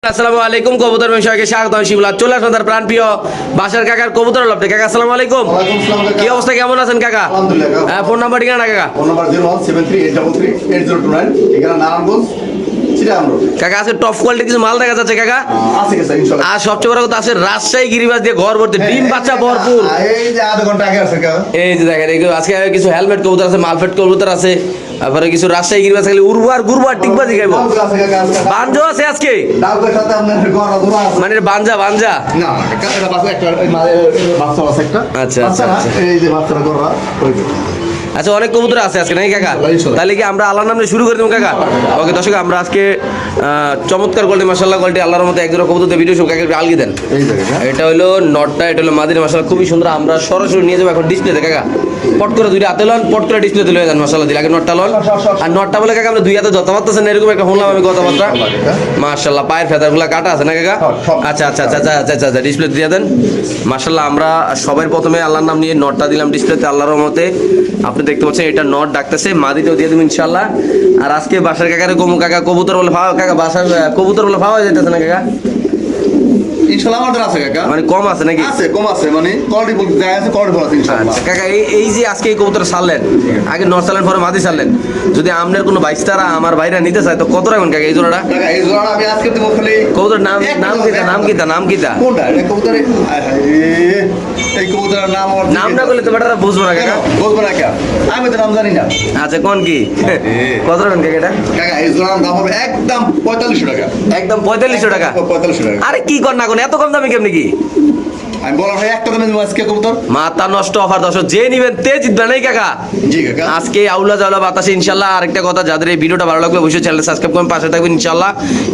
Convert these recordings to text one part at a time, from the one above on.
আসসালামু আলাইকুম কবুতর বিষয়কে স্বাগত শিবুল চলে আসুন তার প্রাণপ্রিয় বাসার কাকার কবুতর লফটে কাকা আসসালামু আলাইকুম কি অবস্থা কেমন আছেন কাকা আলহামদুলিল্লাহ ফোন নাম্বার ঠিকানা কাকা ফোন নাম্বার 01738338029 ঠিকানা নারায়ণগঞ্জ চিটাগাং রোড কাকা আছে টপ কোয়ালিটি কিছু মাল দেখা যাচ্ছে কাকা আছে কি স্যার ইনশাআল্লাহ আর সবচেয়ে বড় কথা আছে রাজশাহী গিরিবাস দিয়ে ঘর ভর্তি ডিম বাচ্চা ভরপুর এই যে আধা ঘন্টা আগে আছে কাকা এই যে দেখেন এগুলো আজকে কিছু হেলমেট কবুতর আছে মালফেট কবুতর আছে তারপরে কিছু রাজশাহী গিরিবাস খালি উড়বার গুরবার টিকবাজি খাইবো আছে কাকা বানজো আছে আজকে ডাউকের সাথে আপনার গড়া ধরা আছে মানে বানজা বানজা না কাকা এটা বাচ্চা একটা বাচ্চা আছে একটা আচ্ছা, বাচ্চা না, আচ্ছা। এই যে বাচ্চাটা গড়া ওই যে। আচ্ছা অনেক কবুতর আছে আজকে নাকি কাকা ইনশাল্লাহ। তাহলে কি আমরা আল্লাহর নামে শুরু করে দেবো কাকা ওকে দর্শক আমরা আজকে চমৎকার কোয়ালিটি মাশাআল্লাহ কোয়ালিটি আল্লাহর মতো একজোড়া কবুতর ভিডিও সব কাকে আলগি দেন এই জায়গা এটা হলো নটটা এটা হলো মাদিনা মাশাআল্লাহ খুবই সুন্দর আমরা সরাসরি নিয়ে যাবো এখন ডিসপ্লেতে কাকা পট করে দুইটা হাতে লন পট করে ডিসপ্লেতে লয়ে যান মাশাআল্লাহ দিলে আগে নটটা লন আর নটটা বলে কাকা আমরা দুই হাতে যত পারতেছেন এরকম একটা শুনলাম আমি কথাবার্তা মাশাআল্লাহ পায়ের ফেদারগুলো কাটা আছে না কাকা আচ্ছা আচ্ছা আচ্ছা আচ্ছা আচ্ছা আচ্ছা ডিসপ্লে দিয়ে দেন মাশাআল্লাহ আমরা সবার প্রথমে আল্লাহর নাম নিয়ে নটটা দিলাম ডিসপ্লেতে আল্লাহর রহমতে আপনি দেখতে পাচ্ছেন এটা নট ডাকতেছে মাদিটাও দিয়ে দেবো ইনশাআল্লাহ আর আজকে বাসার কাকারে কমু কাকা কবুতর বলে ভাও কাকা বাসার কবুতর বলে ভাওয়া যাইতেছে না কাকা ইনশাআল্লাহ আমাদের আছে কাকা মানে কম আছে নাকি আছে কম আছে মানে কোয়ালিটি বলতে যায় আছে কোয়ালিটি বলা আছে ইনশাআল্লাহ আচ্ছা কাকা এই যে আজকে এই কবুতর ছাড়লেন আগে নট ছাড়লেন পরে মাদি ছাড়লেন যদি আপনার কোনো বাইস্তারা আমার ভাইরা নিতে চায় তো কত রাখবেন কাকা এই জোড়াটা কাকা এই জোড়া আমি আজকে দেবো খালি কবুতর নাম নাম কিতা কোনটা এই কবুতরে এই কবুতরের নাম আমার নাম না করলে তো বেটারা বুঝবো না কাকা বলবো না কেন আমি তো নাম জানি না আচ্ছা কোন কি কত রাখবেন কাকা এটা কাকা এই জোড়ার দাম হবে একদম 4500 টাকা একদম 4500 টাকা 4500 টাকা আরে কি কর না কোন এত কম দামে কেমনি কি আমি বললাম ভাই একটা দামে দেবো আজকে কবুতর মাথা নষ্ট অফার দর্শক যে নিবেন তে জিতবে নাই কাকা জি কাকা আজকে আউলা জাউলা বাতাসে ইনশাল্লাহ আরেকটা কথা যাদের এই ভিডিওটা ভালো লাগবে অবশ্যই চ্যানেল সাবস্ক্রাইব করুন পাশে থাকবেন ইনশাল্লাহ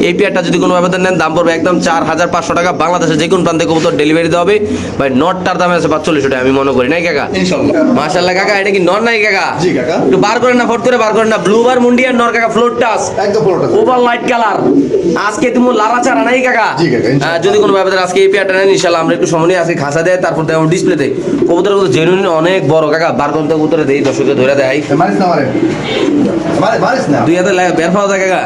এই পেয়ারটা যদি কোনো ব্যবধান নেন দাম পড়বে একদম 4500 টাকা বাংলাদেশে যে কোনো প্রান্তে কবুতর ডেলিভারি দেওয়া হবে ভাই নটটার দাম আছে 4500 টাকা আমি মনে করি নাই কাকা ইনশাআল্লাহ মাশাআল্লাহ কাকা এটা কি নর নাই কাকা জি কাকা একটু বার করেন না ফট করে বার করেন না ব্লু বার মুন্ডিয়ান নর কাকা ফ্লোর টাচ একদম পুরোটা ওভার লাইট কালার আজকে তুমি লারা চারা নাই কাকা জি কাকা, ইনশাআল্লাহ। যদি কোনো ব্যবধান আজকে এই পেয়ারটা নেন ইনশাল্লাহ আমরা একটু সময় নিয়ে আজকে খাসা দেয় তারপর দেখো ডিসপ্লেতে কবুতর জেনুইন অনেক বড় কাকা বার করতে কবুতরে দেই দর্শককে ধরে দেয় মারিস না মারিস না দুই হাতে বের পাওয়া যায় কাকা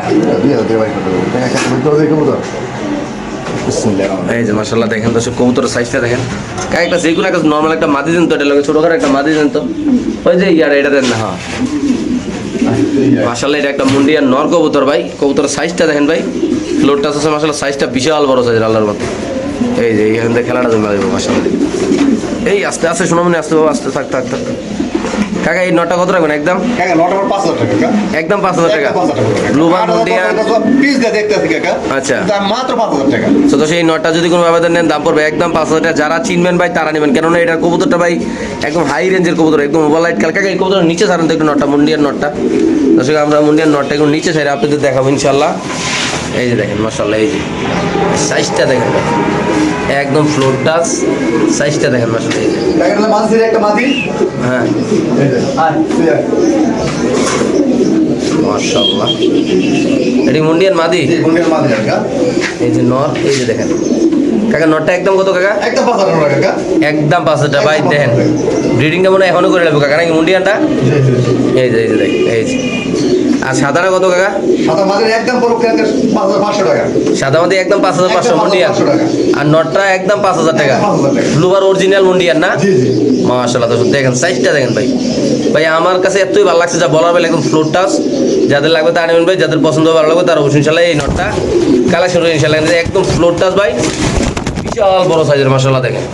এই যে মাশাআল্লাহ দেখেন দর্শক কবুতরের সাইজটা দেখেন কাকা একটা যে কোনো একটা নর্মাল একটা মাদি দেন তো এটা লাগে ছোট করে একটা মাদি দেন তো ওই যে ইয়ার এটা দেন না হ্যাঁ মাশাআল্লাহ এটা একটা মুন্ডিয়ান নর কবুতর ভাই কবুতরের সাইজটা দেখেন ভাই ফ্লোরটা আছে মাশাআল্লাহ সাইজটা বিশাল বড় সাইজের আল্লাহর মতো এই যে এইখান থেকে খেলাটা জমা দেবো মাশাআল্লাহ এই আস্তে আস্তে শোনামনি আস্তে বাবা আস্তে থাক থাক থাক কাকা এই নটা কত রাখবেন একদম কাকা নট আমার 5000 টাকা কাকা একদম 5000 টাকা ব্লু বার মুন্ডিয়ান পিস দিয়ে দেখতে আছে কাকা আচ্ছা। দাম মাত্র 5000 টাকা তো সেই নটটা যদি কোনো ব্যবধান নেন দাম পড়বে একদম 5000 টাকা যারা চিনবেন ভাই তারা নেবেন কেননা এটা কবুতরটা ভাই একদম হাই রেঞ্জের কবুতর একদম ওভার লাইট কালকা এই কবুতর নিচে ছাড়েন তো একটু নটটা মুন্ডিয়ান নটটা দর্শক আমরা মুন্ডিয়ান নটটা একটু নিচে ছাড়ে আপনাদের দেখাবো ইনশাল্লাহ এই যে দেখেন মাশাআল্লাহ এই যে সাইজটা দেখেন ভাই একদম ফ্লোর টাচ সাইজটা দেখেন মাশাআল্লাহ এই যে কাকা এটা মানসির একটা মাদি হ্যাঁ এই যে আয় তুই আয় মাশাআল্লাহ এটি মুন্ডিয়ান মাদি এই গুন্ডের মাদি কাকা এই যে নর এই যে দেখেন কাকা নটটা একদম কত কাকা একদম 5000 টাকা কাকা একদম 5000 টাকা ভাই দেখেন ব্রিডিংটা মনে হয় এখনো করে নেবো কাকা নাকি মুন্ডিয়ানটা এই যে দেখেন এই যে আর সাদাটা কত কাকা সাদা মাদির একদম পুরো কাকা 5500 টাকা সাদা মাদি একদম 5500 মুন্ডিয়ান 5,500 টাকা। আর নটটা একদম 5000 টাকা 5,000 টাকা। ব্লুবার অরিজিনাল মুন্ডিয়ান না জি জি মাশাআল্লাহ তো দেখেন সাইজটা দেখেন ভাই ভাই আমার কাছে এতই ভালো লাগছে যা বলার বেলা একদম ফ্লোর টাচ যাদের লাগবে তারা নেবেন ভাই যাদের পছন্দ ভালো লাগবে তারা অবশ্যই ইনশাআল্লাহ এই নটটা কালেকশন করে ইনশাআল্লাহ একদম ফ্লোর টাচ ভাই বিশাল বড় সাইজের মাশাআল্লাহ দেখেন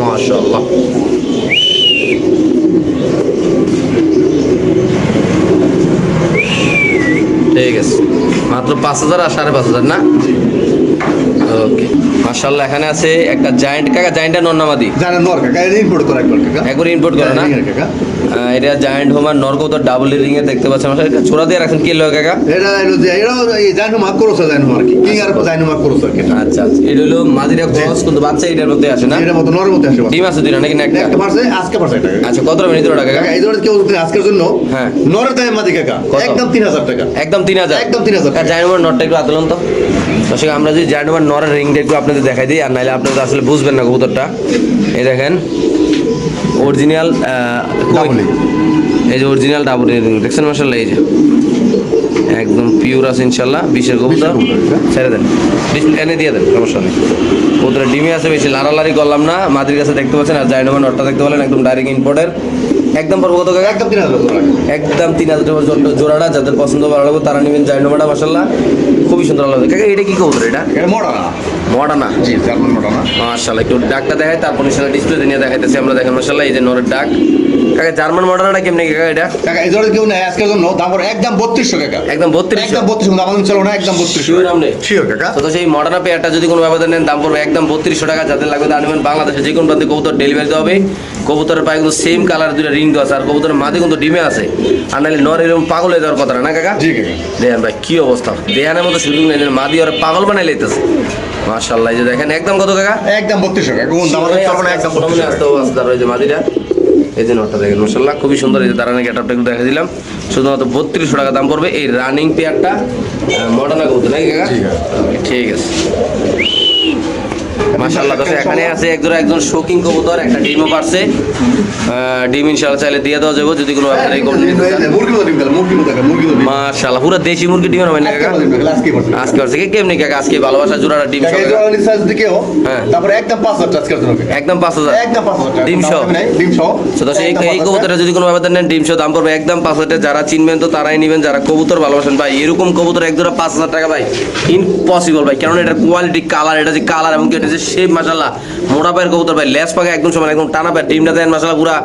মাশাআল্লাহ ঠিক আছে মাত্র 5000 আর 5500 না ওকে মাশাআল্লাহ এখানে আছে একটা জায়ান্ট কাকা জায়ান্টটা নন্নামাদি জানেন নর কাকা এটা ইম্পোর্ট করে একবার কাকা একবার ইম্পোর্ট করে না হ্যাঁ, কাকা এটা জায়ান্ট হোমার নরকো তো ডাবল রিং এ দেখতে পাচ্ছেন মাশাআল্লাহ এটা ছোড়া দিয়ে রাখেন কি লয় কাকা এটা হলো যে এটা এই জানো মার্ক করছে জানো আর কি কিং আর জানো মার্ক করছে আর কি এটা। আচ্ছা আচ্ছা এটা হলো মাদিরা ক্রস কিন্তু বাচ্চা এটার মধ্যে আসে না এটার মতো নরের মধ্যে আসে ডিম আছে দুইটা নাকি না একটা একটা পারছে আজকে পারছে এটা কাকা। আচ্ছা কত মিনিট টাকা কাকা কাকা এই ধরনের কেউ যদি আজকের জন্য হ্যাঁ। নরের দামে মাদি কাকা কত? একদম 3000 টাকা একদম 3000 একদম 3000 টাকা। জায়ান্ট হোমার নটটা একটু আদলন তো দর্শক আমরা যদি জায়ান্ট হোমার নরের রিংটা একটু আপনাদের দেখাই দিই আর নাইলে আপনারা আসলে বুঝবেন না কবুতরটা এই দেখেন অরিজিনাল Double ring। এই যে অরিজিনাল ডাবল রিং দেখছেন মাশাআল্লাহ এই যে একদম পিওর আছে ইনশাল্লাহ 20-এর কবুতর ছেড়ে দেন ডিসপ্লে এনে দিয়ে দেন সমস্যা নেই কবুতর ডিমে আছে বেশি লাড়ালাড়ি করলাম না মাদির কাছে দেখতে পাচ্ছেন আর জাইনোমান নটটা দেখতে পেলেন একদম ডাইরেক্ট ইম্পোর্টের একদম পড়বো কত কাকা? একদম 3000 টাকা। একদম 3000 টাকা জোড়াটা যাদের পছন্দ ভালো লাগবে তারা নেবেন জাইনোমাটা মাশাআল্লাহ খুবই সুন্দর লাগবে কাকা এটা কি কবুতর এটা এটা মডার্ন। মডানা জি, জার্মান মডার্ন। মাশাআল্লাহ একটু ডাকটা দেখাই তারপর ইনশাআল্লাহ ডিসপ্লেতে নিয়ে দেখাইতেছি আমরা দেখেন মাশাআল্লাহ এই যে নরের ডাক কাকা জার্মান মডানাটা কেমনে কাকা এটা টাকা এই জন্য কেউ নেয় আজকের জন্য দাম পড়ে একদম 3200 টাকা। একদম 32 একদম 3200 আমাদের চলো না একদম 3200 শিওর আমনে শিওর কাকা। তো সেই মডার্না পেয়ারটা যদি কোনো ব্যবধান নেন দাম পড়বে একদম 3200 টাকা যাদের লাগবে তারা নেবেন বাংলাদেশে যে কোনো প্রান্তে কবুতর ডেলিভারি দেওয়া হবে কবুতরের পায়ে কিন্তু সেম কালার দুটো রিং আছে আর কবুতরের মাঝে কিন্তু ডিমে আছে আর নাহলে নর এরকম পাগল হয়ে যাওয়ার কথা না কাকা জি কাকা। দেখেন ভাই কি অবস্থা দেহানের মতো সুযোগ নেই মাদি ওরা পাগল বানাই লাইতেছে মাশাআল্লাহ এই যে দেখেন একদম কত কাকা একদম 3200 টাকা। কোন দাম আমাদের চলো না একদম 3200 টাকা। এই যে মাদিরা এই যে নটটা দেখেন মাশাআল্লাহ খুবই সুন্দর এই যে দাঁড়ানো গেটআপটা একটু দেখা দিলাম শুধুমাত্র 3200 টাকা দাম পড়বে এই রানিং পেয়ারটা মডার্না কবুতর নাকি কাকা জি কাকা। ঠিক আছে মাশাআল্লাহ তো এখানে আছে একজন শৌকিং কবুতর একটা ডিমও পারছে ডিম ইনশাআল্লাহ চাইলে দিয়ে দেওয়া যাবে যদি কোনো আপনার এই কবুতর নিতে চান মুরগিও ডিম গেল, মুরগিও দেখেন, মুরগিও ডিম। মাশাআল্লাহ পুরো দেশি মুরগি ডিমের হয় না কাকা আজকে করছে। আজকে পারছে কেমনি কাকা আজকে ভালোবাসা জোড়াটা ডিম কাকা সহ এই জন্য সাইজ দিকেও হ্যাঁ। তারপরে একদম 5000 টাকা আজকের জন্য কাকা। একদম 5000 একদম 5000 টাকা। ডিম সহ? ডিম সহ। তো দর্শক এই একদম 5000 কবুতরটা যদি কোনো ব্যবধান নেন ডিম সহ দাম পড়বে একদম 5000 টাকা যারা চিনবেন তো তারাই নেবেন যারা কবুতর ভালোবাসেন ভাই এরকম কবুতর এক জোড়া 5000 টাকা ভাই ইম্পসিবল ভাই কারণ এটার কোয়ালিটি কালার এটা যে কালার এবং এটা যে শেপ মাশাআল্লাহ মোটা পায়ের কবুতর ভাই লেস পাকে একদম সমান একদম টানা পায় ডিমটা দেন মাশাআল্লাহ পুরা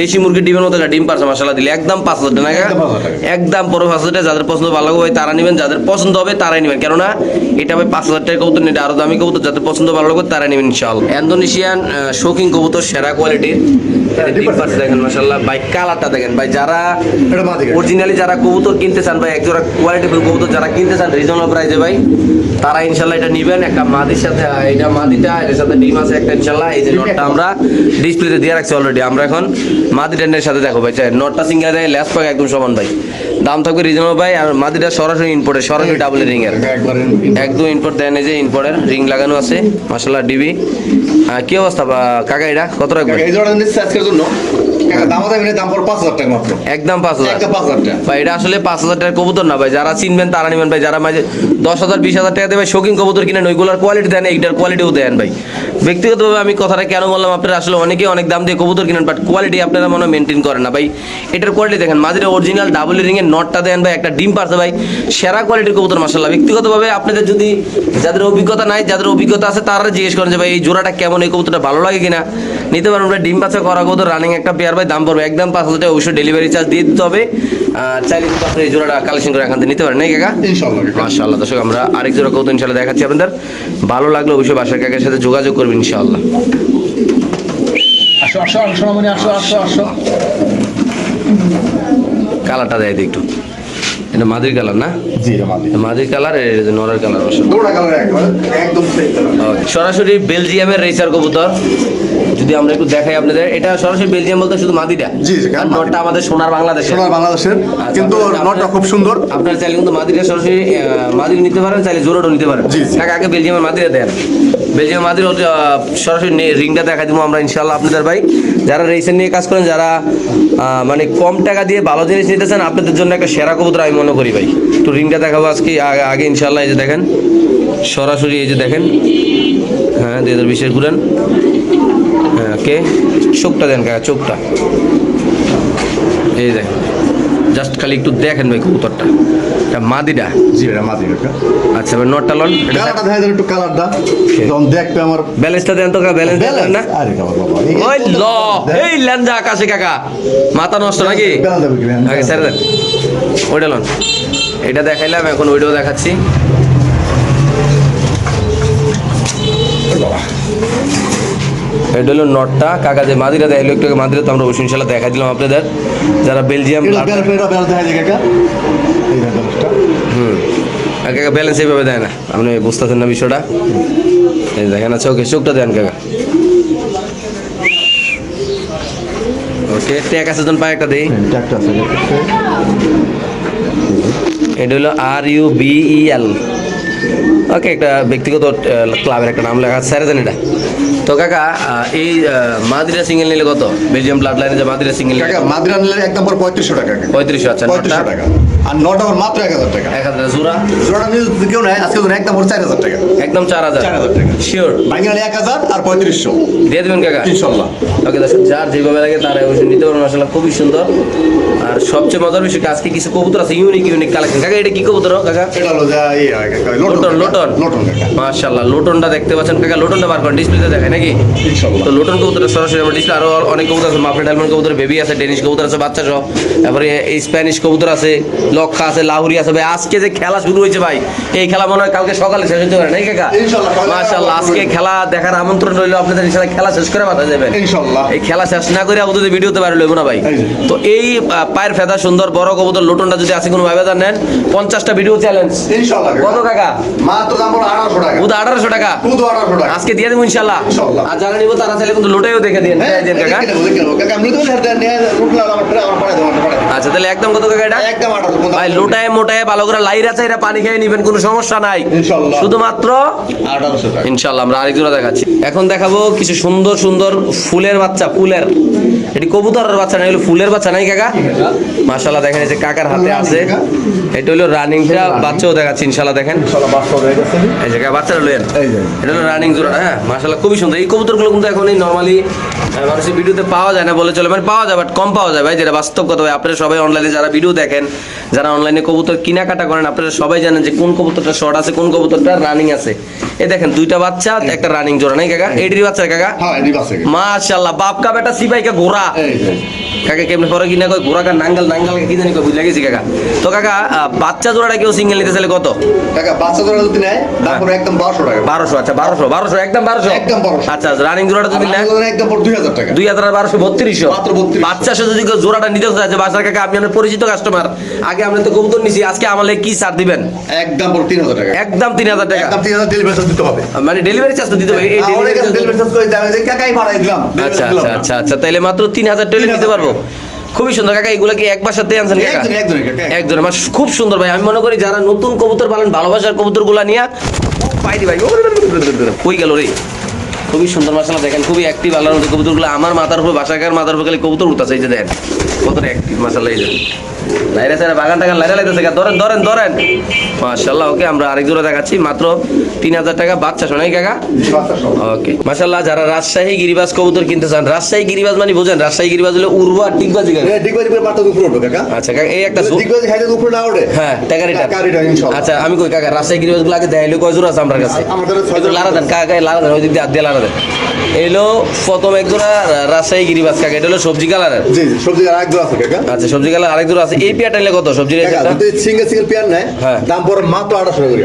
দেশি মুরগির ডিমের মতো একটা ডিম পারছে মাশাআল্লাহ দিলে একদম 5000 টাকা না কাকা? একদম 5000 টাকা। একদম পড়বে 5000 টাকা যাদের পছন্দ ভালো লাগবে ভাই তারা নেবেন যাদের পছন্দ হবে তারাই নেবেন কেননা এটা ভাই 5000 টাকা কবুতর নেই এটা আরো দামি কবুতর যাদের পছন্দ ভালো লাগবে তারা নেবেন ইনশাআল্লাহ ইন্দোনেশিয়ান শৌকিং কবুতর সেরা কোয়ালিটির ডিম পারছে দেখেন মাশাআল্লাহ ভাই কালারটা দেখেন ভাই যারা এটা মাদি কাকা। অরিজিনালি যারা কবুতর কিনতে চান ভাই একজোড়া কোয়ালিটিফুল কবুতর যারা কিনতে চান রিজনেবল প্রাইসে ভাই তারা ইনশাআল্লাহ এটা নেবেন একটা মাদির সাথে এটা মাদিটা এর সাথে ডিম আছে একটা ইনশাআল্লাহ এই যে নটটা আমরা ডিসপ্লেতে দিয়ে রাখছি অলরেডি আমরা এখন মাদি টেন্ডের সাথে দেখো ভাই চাই নটটা সিঙ্গেল দেয় ল্যাস পাক একদম সমান ভাই দাম থাকবে রিজনেবল ভাই আর মাদিটা সরাসরি ইম্পোর্টের সরাসরি ডাবল রিং এর একবারে একদম ইম্পোর্ট দেন এই যে ইম্পোর্টের রিং লাগানো আছে মাশাআল্লাহ ডিবি কি অবস্থা কাকা এটা কত রাখবেন কাকা এই জন্য নিচ্ছে আজকের জন্য কাকা দাম দেবেন দাম পড়ে 5000 টাকা মাত্র। একদম 5000 একদম 5000 টাকা। ভাই এটা আসলে 5000 টাকার কবুতর না ভাই যারা চিনবেন তারা নেবেন ভাই যারা মাঝে 10000 20000 টাকা দেবে শৌখিন কবুতর কিনেন ওইগুলোর কোয়ালিটি দেন এইটার কোয়ালিটিও দেন ভাই ব্যক্তিগতভাবে আমি কথাটা কেন বললাম আপনারা আসলে অনেকে অনেক দাম দিয়ে কবুতর কিনেন বাট কোয়ালিটি আপনারা মনে মেনটেন করেন না ভাই এটার কোয়ালিটি দেখেন মাঝে অরিজিনাল ডাবল রিং এর নটটা দেন ভাই একটা ডিম পারছে ভাই সেরা কোয়ালিটির কবুতর মাশাআল্লাহ ব্যক্তিগতভাবে আপনাদের যদি যাদের অভিজ্ঞতা নাই যাদের অভিজ্ঞতা আছে তারা জিজ্ঞেস করেন যে ভাই এই জোড়াটা কেমন এই কবুতরটা ভালো লাগে কিনা নিতে পারেন ভাই ডিম পাচ্ছে করা কবুতর রানিং একটা পেয়ার ভাই দাম পড়বে একদম 5000 টাকা অবশ্যই ডেলিভারি চার্জ দিয়ে দিতে হবে চাইলে কিন্তু আপনি এই জোড়াটা কালেকশন করে এখান থেকে নিতে পারেন নাকি কাকা ইনশাআল্লাহ কাকা। মাশাআল্লাহ দর্শক আমরা আরেক জোড়া কবুতর ইনশাআল্লাহ দেখাচ্ছি আপনাদের ভালো লাগলে অবশ্যই বাসার কাকার সাথে যোগাযোগ করবেন ইনশাআল্লাহ আসো আসো আসো সোনামণি আসো আসো আসো। কালারটা দেয় একটু এটা মাদির কালার না জি এটা মাদি। মাদির কালার নরের কালার অবশ্য দুটো কালার একবারে একদম সেম কালার। সরাসরি বেলজিয়ামের রেসার কবুতর যদি আমরা একটু দেখাই আপনাদের এটা সরাসরি বেলজিয়াম বলতে শুধু মাদিটা জি, জি, আর মাদি। নটটা আমাদের সোনার বাংলাদেশের সোনার বাংলাদেশের কিন্তু নটটা খুব সুন্দর। আপনারা চাইলে কিন্তু মাদিরা সরাসরি মাদির নিতে পারেন চাইলে জোরোডও নিতে পারেন জি, জি। কাকা আগে বেলজিয়ামের মাদিরা দেন বেলজিয়াম মাদির সরাসরি রিংটা দেখা দিব আমরা ইনশাআল্লাহ আপনাদের ভাই যারা রেসের নিয়ে কাজ করেন যারা মানে কম টাকা দিয়ে ভালো জিনিস নিতে চান আপনাদের জন্য একটা সেরা কবুতর আমি মনে করি ভাই তো রিংটা দেখাবো আজকে আগে ইনশাআল্লাহ এই যে দেখেন সরাসরি এই যে দেখেন হ্যাঁ 2020 ঘুরেন হ্যাঁ কে চোখটা দেন কাকা চোখটা এই দেখেন জাস্ট খালি একটু দেখেন ভাই কবুতরটা এটা মাদিটা জি এটা মাদি কাকা। আচ্ছা ভাই নটটা লন কালারটা দেখা যায় একটু কালারটা যখন দেখবে আমার ব্যালেন্সটা দেন তো ব্যালেন্স দেন না আরে বাবা বাবা ওই ল এই লেনজা আকাশে কাকা মাথা নষ্ট নাকি ব্যালেন্স দেবে কি আগে স্যার দেন ওইটা লন এটা দেখাইলাম এখন ওইটাও দেখাচ্ছি এটা হলো নটটা কাকা যে মাদিরা দেখাইলো একটু আগে মাদিরা তো আমরা অবশ্যই ইনশাল্লাহ দেখা দিলাম আপনাদের যারা বেলজিয়াম ব্যালেন্স দেখা যায় কাকা এই ব্যালেন্সটা আর কাকা ব্যালেন্স এইভাবে দেয় না আপনি বুঝতেছেন না বিষয়টা এই দেখেন আচ্ছা ওকে চোখটা দেন কাকা ওকে ট্যাগ আছে তখন পায়ে একটা দেই একটা আছে এটা হলো RUBEL ওকে একটা ব্যক্তিগত ক্লাবের একটা নাম লেখা আছে স্যার জানেন এটা তো কাকা এই মাদিরা সিঙ্গেল নিলে কত বেলজিয়াম ব্লাড লাইনে যে মাদিরা সিঙ্গেল কাকা মাদিরা নিলে একদম পর 3500 টাকা কাকা। 3500 আচ্ছা 3500 টাকা। আর নটা ওর মাত্র 1000 টাকা। 1000 জোড়া জোড়াটা নিয়ে যদি কেউ নেয় আজকে ধরুন একদম ওর 4000 টাকা। একদম 4000 4000 টাকা শিওর ভাঙিয়ে 1000 আর 3500 দিয়ে দেবেন কাকা ইনশাল্লাহ। ওকে দর্শক যার যেভাবে লাগে তারা অবশ্যই নিতে পারবেন মাশাআল্লাহ খুবই সুন্দর আর সবচেয়ে মজার বিষয় কি আজকে কিছু কবুতর আছে ইউনিক কালেকশন কাকা এটা কি কবুতর কাকা এটা হলো যা এই লোটন লোটন কাকা মাশাআল্লাহ লোটনটা দেখতে পাচ্ছেন কাকা লোটনটা বার করেন ডিসপ্লেতে দেখায় নাকি ইনশাল্লাহ। তো লোটন কবুতরটা সরাসরি আমার ডিসপ্লে আরো অনেক কবুতর আছে মাফলেট হেলমেট কবুতর বেবি আছে ডেনিশ কবুতর আছে বাচ্চা সহ তারপরে এই স্প্যানিশ কবুতর আছে লক্ষা আছে লাহুরি আছে ভাই আজকে যে খেলা শুরু হয়েছে ভাই এই খেলা মনে হয় কালকে সকালে শেষ হতে পারে নাকি কাকা ইনশাল্লাহ। মাশাআল্লাহ আজকে খেলা দেখার আমন্ত্রণ রইল আপনাদের ইনশাআল্লাহ খেলা শেষ করে মাথা যাবেন ইনশাল্লাহ। এই খেলা শেষ না করে আমাদের ভিডিওতে বাইরে লইব না ভাই এই যে। তো এই পায়ের ফেদা সুন্দর বড় কবুতর লোটনটা যদি আছে কোনো ভাবে নেন 50টা ভিডিও চ্যালেঞ্জ ইনশাল্লাহ কত কাকা মাত্র দাম হলো 1800 টাকা। শুধু 1800 টাকা শুধু 1800 টাকা আজকে দিয়ে দেবো ইনশাআল্লাহ ইনশাআল্লাহ। আর যারা নিব তারা চাইলে কিন্তু লোটাইও দেখে দিন হ্যাঁ দেন কাকা দেখে নেবো কাকা আমি তো নিয়ে রুটলা আমার পাড়া দাও আমার পাড়া আচ্ছা তাহলে একদম কত কাকা এটা একদম 1800 ভাই লোটায় মোটায় ভালো করে লাইরা চাইরা পানি খেয়ে নিবেন কোনো সমস্যা নাই ইনশাআল্লাহ। শুধুমাত্র 1800 টাকা ইনশাআল্লাহ আমরা আরেক জোড়া দেখাচ্ছি এখন দেখাবো কিছু সুন্দর সুন্দর ফুলের বাচ্চা ফুলের এটি কবুতরের বাচ্চা না হলো ফুলের বাচ্চা নাই কাকা মাশাআল্লাহ দেখেন এই যে কাকার হাতে আছে এটা হলো রানিংটা বাচ্চাও দেখাচ্ছি ইনশাআল্লাহ দেখেন ইনশাআল্লাহ 500 হয়ে গেছে এই যে বাচ্চারা লইয়েন এই যে এটা হলো রানিং জোড়া হ্যাঁ মাশাআল্লাহ খুবই সুন্দর এই কবুতরগুলো কিন্তু এখন এই নরমালি মানুষের ভিডিওতে পাওয়া যায় না বলে চলে মানে পাওয়া যায় বাট কম পাওয়া যায় ভাই যেটা বাস্তব কথা ভাই আপনারা সবাই অনলাইনে যারা ভিডিও দেখেন যারা অনলাইনে কবুতর কেনাকাটা করেন আপনারা সবাই জানেন যে কোন কবুতরটা শর্ট আছে কোন কবুতরটা রানিং আছে এই দেখেন দুইটা বাচ্চা একটা রানিং জোড়া নাই কাকা এইটির বাচ্চা কাকা হ্যাঁ এডি বাসে মাশাআল্লাহ বাপ কা বেটা সিপাইকা ঘোড়া এই যে কাকা কেমনে পরে কিনা কয় ঘোড়া কা নাঙ্গাল কি জানি কয় বুঝলা গেছি কাকা তো কাকা বাচ্চা জোড়াটা কেউ সিঙ্গেল নিতে চাইলে কত টাকা বাচ্চা ধরে যদি নেয় দাম পুরো একদম 1200 টাকা 1200 আচ্ছা 1200 একদম 1200 একদম 1200 আচ্ছা রানিং জোড়াটা যদি নেয় একদম পুরো 2000 টাকা 2200 মাত্র 3200 বাচ্চা সাথে যদি কেউ জোড়াটা নিতে চাচ্ছে বাচ্চার কাকা আপনি আপনার পরিচিত কাস্টমার আগে আমরা তো কবুতর নিছি আজকে আমালে কি ছাড় দিবেন একদম পুরো 3000 টাকা একদম 3000 টাকা একদম 3000 ডেলিভারি চার্জ দিতে হবে মানে ডেলিভারি চার্জ তো দিতে হবে এই আমার ডেলিভারি কাছে ডেলিভারি চার্জ করে দাও যে কাকাই পাঠাই দিলাম আচ্ছা তাইলে মাত্র 3000 টাকা দিতে পারবো খুবই সুন্দর কাকা এগুলো কি একবার সাথে আনছেন কাকা একজন কাকা একজন আমার খুব সুন্দর ভাই আমি মনে করি যারা নতুন কবুতর পালন ভালোবাসার কবুতরগুলো নিয়ে পাইদি ভাই কই গেল রে খুবই সুন্দর মাশাআল্লাহ দেখেন খুবই অ্যাক্টিভ আল্লাহর মতো কবুতরগুলো আমার মাথার উপর বাসাকার মাথার উপর খালি কবুতর উঠতেছে এই যে দেখেন কতটা অ্যাক্টিভ মাশাআল্লাহ এই যে লাইরা স্যার বাগান টাগান লাইরা লাইতেছে ধরেন মাশাআল্লাহ ওকে আমরা আরেক জোড়া দেখাচ্ছি মাত্র 3000 টাকা বাচ্চা শোনাই কাকা ওকে মাশাআল্লাহ যারা রাজশাহী গিরিবাজ কবুতর কিনতে চান রাজশাহী গিরিবাজ মানে বুঝেন রাজশাহী গিরিবাজ হলো উর্বর টিকবাজি কাকা ডিগবাজি করে মাত্র উপরে উঠো কাকা আচ্ছা কাকা এই একটা ডিগবাজি খাইতে উপরে না ওঠে হ্যাঁ টাকারিটা টাকারিটা ইনশাআল্লাহ আচ্ছা আমি কই কাকা রাজশাহী গিরিবাজগুলো আগে দেখাইলো কয় জোড়া আছে আমার কাছে আমাদের 6 একটু লারা দেন কাকা লারা দেন ওই দিক দিয়ে হাত দিয়ে লারা দেন এলো প্রথম এক জোড়া রাজশাহী গিরিবাজ কাকা এটা হলো সবজি কালারের জি সবজি আরেক জোড়া আছে কাকা আচ্ছা সবজি কালার আরেক জোড়া আছে এই পেয়ারটা নিলে কত সবজির এই কাকা পেয়ারটা যদি সিঙ্গেল পেয়ার নেয় হ্যাঁ। দাম পড়ে মাত্র 1800 টাকা করে